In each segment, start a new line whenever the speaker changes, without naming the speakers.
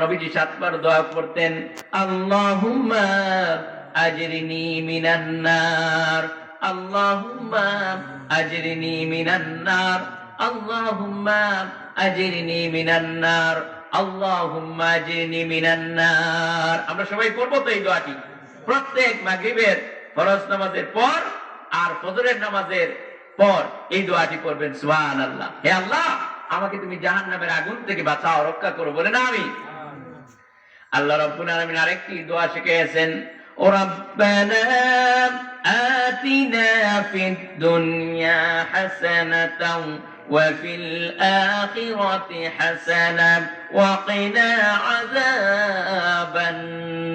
নবীজি 7 বার দোয়া করতেন, আল্লাহুম্মা আজরিনি মিনান নার, আল্লাহুম্মা আজরিনি মিনান নার, আল্লাহুম্মা আজরিনি মিনান নার, আল্লাহুম্মা আজরিনি মিনান নার। আমরা সবাই করব তো এই দোয়াটি প্রত্যেক মাগরিবের ফরজ নামাজের পর আর ফজরের নামাজের পর এই দোয়াটি করবেন। সুবহানাল্লাহ। হে আল্লাহ, আমাকে তুমি জাহান্নামের আগুন থেকে বাঁচাও, রক্ষা করো, বলে না আমি। আল্লাহ রাব্বুল আলামিন আরেকটি দোয়া শিখিয়েছেন, ও রাব্বানা আতিনা ফিদ দুনিয়া হাসানাতাও ওয়া ফিল আখিরাতি হাসানাতাও ওয়া কিনা আযাবান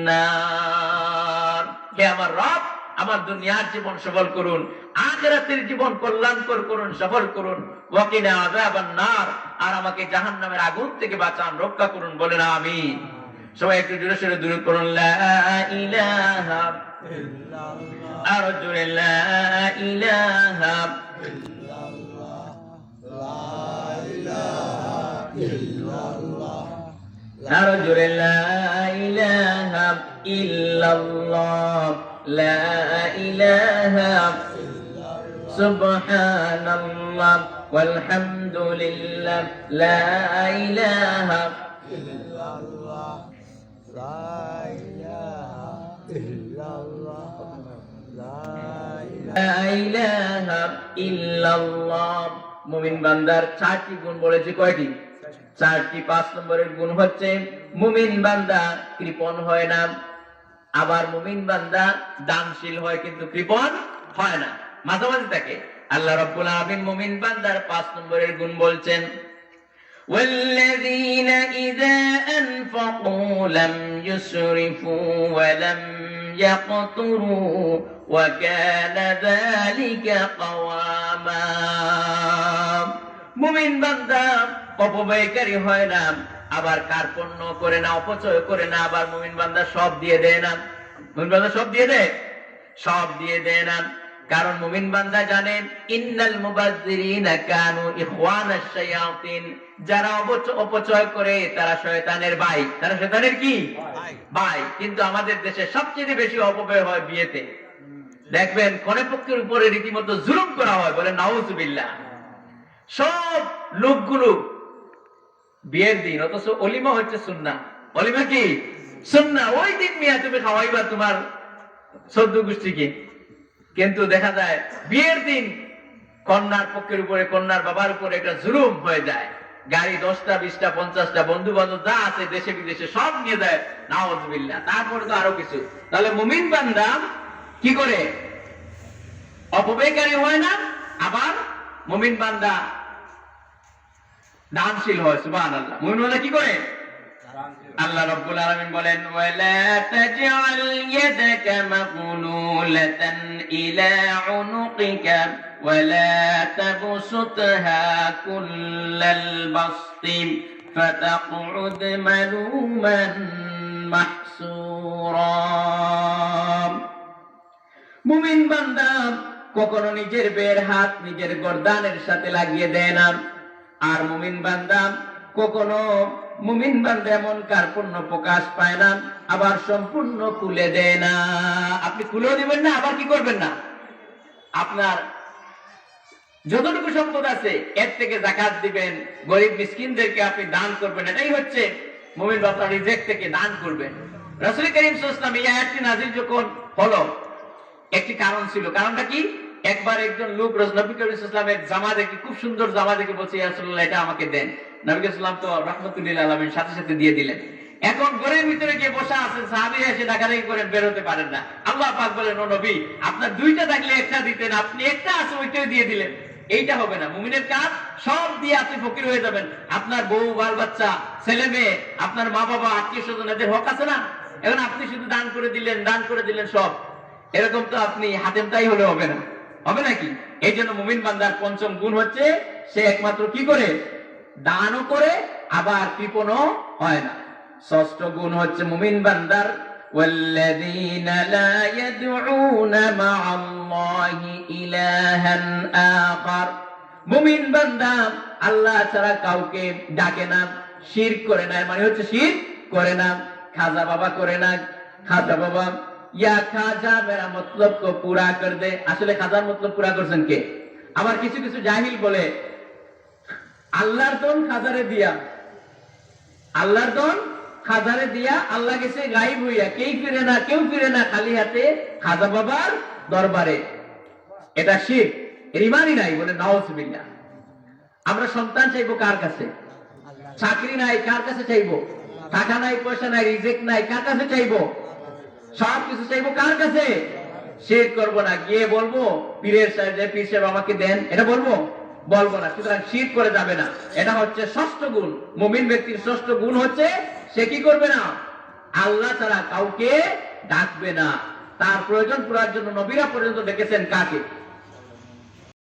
নার। হে আমার রব, আমার দুনিয়ার জীবন সফল করুন, আখিরাতের জীবন কল্যাণকর করুন, সফল করুন, ওয়া কিনা আযাবান নার, আর আমাকে জাহান্নামের আগুন থেকে বাঁচান, রক্ষা করুন, বলে না আমিন। সবাই একটু জোরে সোরে দুরূদ পড়ুন, লা ইলাহা ইল্লাল্লাহ, আর জোরে লা ইলাহা ইল্লাল্লাহ, লা ইলাহা ইল্লাল্লাহ, আর জোরে লা ইলাহা ইল্লাল্লাহ, লা ইলাহা ইল্লাল্লাহ, সুবহানাল্লাহ ওয়াল হামদুলিল্লাহ, লা ইলাহা ইল্লাল্লাহ, লা ইলাহা ইল্লাল্লাহ, লা ইলাহা ইল্লাল্লাহ। মুমিন বান্দার 4টি গুণ বলেছে, কয়টি? 4টি। 5 নম্বরের গুণ হচ্ছে মুমিন বান্দা কৃপণ হয় না, আবার মুমিন বান্দা দানশীল হয় কিন্তু কৃপণ হয় না, মাঝামাঝি থাকে। আল্লাহ রাব্বুল আলামিন মুমিন বান্দার 5 নম্বরের গুণ বলছেন, والذين إذا أنفقوا لم يسرفوا ولم يقتروا وكان ذلك قواما। মুমিন বান্দা অপব্যয়কারী হয় না, আবার কার্পণ্য করে না, অপচয় করে না, আবার মুমিন বান্দা সব দিয়ে দেয় না। মুমিন বান্দা সব দিয়ে দেয়? সব দিয়ে দেয় না। কারণ মুমিন বান্দা জানেন, ইন্নাল মুবাজ্জিরিনা কানু ইখওয়ানাশ শায়াতিন, যারা অপচয় করে তারা শয়তানের ভাই। তারা শয়তানের কি ভাই। কিন্তু আমাদের দেশে সবচেয়ে বেশি অপব্যয় হয় বিয়েতে। দেখবেন কনে পক্ষের উপরে রীতিমতো জুলুম করা হয়, বলে নাউজুবিল্লাহ। সব লোকগুলো বিয়ের দিন, অথচ অলিমা হচ্ছে সুন্নাহ। অলিমা কি সুন্নাহ। ওই দিন মিয়া তুমি খাওয়াইবা তোমার সদ্য গোষ্ঠীকে, কিন্তু দেখা যায় বিয়ের দিন কন্যার পক্ষের উপরে, কন্যার বাবার উপরে একটা জুলুম হয়ে যায়। গাড়ি 10টা 20টা 50টা, বন্ধু বান্ধব যা আছে দেশে বিদেশে সব নিয়ে যায়, নাউজুবিল্লাহ। তারপরে তো আরো কিছু। তাহলে মুমিন বান্দা কি করে? অপব্যয়কারী হয় না, আবার মুমিন বান্দা দানশীল হয়। সুবহানাল্লাহ। মুমিন বান্দা কি করে? আল্লাহ রাব্বুল আলামিন বলেন, ওয়ালা তাজআল ইয়াদাকা মাগলুলাতান ইলা উনুকিকা ওয়ালা তাবসুতহা কুল্লাল বাসতি ফাতাকউদ মালুমান মাহসুরা। মুমিন বান্দা কখনো নিজের বের হাত নিজের গর্দানের সাথে লাগিয়ে দেয় না। আর মুমিন বান্দা কখনো এমন কার্পণ্য প্রকাশ পায় না, আবার সম্পূর্ণ খুলে দেয় না। আপনি খুলেও দিবেন না, আবার কি করবেন না, আপনার যতটুকু সম্পদ আছে এর থেকে যাকাত দিবেন, গরিব মিসকিনদেরকে আপনি দান করবেন। এটাই হচ্ছে মুমিন বান্দা রিজিক থেকে দান করবেন। রাসূল করিম সাল্লাল্লাহু আলাইহি ওয়াসাল্লাম এই আয়াতটি নাযিল যখন হলো, একটি কারণ ছিল। কারণটা কি? একবার একজন লোক নবী করিম সাল্লাল্লাহু আলাইহি ওয়াসাল্লামের জামা দেখে, খুব সুন্দর জামা দেখে বলছে, ইয়া রাসূলুল্লাহ এটা আমাকে দেন। নবী করিম সাল্লাল্লাহু আলাইহি ওয়াসাল্লাম তো রাহমাতুল লিল আলামিন, সাথে সাথে দিয়ে দিলেন। এখন ঘরের ভিতরে গিয়ে বসা আছেন, সাহাবীরা এসে ডাকাডাকি করেন, বের হতে পারেন না। আল্লাহ পাক বলেন, ও নবী, আপনার 2টা থাকলে একটা দিতেন, আপনি একটা আছে ওইটাই দিয়ে দিলেন। এইটা হবে না। মুমিনের কাজ সব দিয়ে আপনি ফকির হয়ে যাবেন। আপনার বউ, বাল বাচ্চা, ছেলে মেয়ে, আপনার মা বাবা, আত্মীয় স্বজন, এদের হক আছে না? এখন আপনি শুধু দান করে দিলেন সব, এরকম তো আপনি হাতেম তাই হলে হবে না, হবে নাকি? এই জন্য মুমিন বান্দার 5ম গুণ হচ্ছে সে একমাত্র কি করে? দানও করে, আবার কৃপণও হয় না। 6ষ্ঠ গুণ হচ্ছে মুমিন বান্দার, والذين لا يدعون مع الله إلها آخر। মুমিন বান্দা আল্লাহ ছাড়া কাউকে ডাকে না, শিরক করে না। মানে হচ্ছে শিরক করে না, খাজা বাবা করে না। খাজা বাবা ইয়া খাজা মেরা মতলব কো পুরা কর দে, আসলে খাজার মতলব পুরা করছেন কে? আবার কিছু কিছু জাহিল বলে আল্লাহর দন খাজারে দিয়া, আল্লাহর দন খাজারে দিয়া আল্লাহ গেছে গায়েব হইয়া, কেউ ফিরে না খালি হাতে খাজা বাবার দরবারে। এটা শিরক, এর ইমানই নাই বলে নাউজুবিল্লাহ। আমরা সন্তান চাইবো কার কাছে? চাকরি নাই কার কাছে চাইবো? টাকা নাই, পয়সা নাই, রিজিক নাই, কার কাছে চাইবো? সব কিছু চাইবো কার কাছে? শিরক করব না। গিয়ে বলবো পীরের সাহেব, পীর সাহেব আমাকে দেন, এটা বলবো? বলবো না। সুতরাং শিরক করে যাবে না। এটা হচ্ছে ষষ্ঠ গুণ। মুমিন ব্যক্তির ষষ্ঠ গুণ হচ্ছে সে কি করবে না? আল্লাহ ছাড়া কাউকে ডাকবে না। তার প্রয়োজন পুরার জন্য নবীরা পর্যন্ত ডেকেছেন কাকে?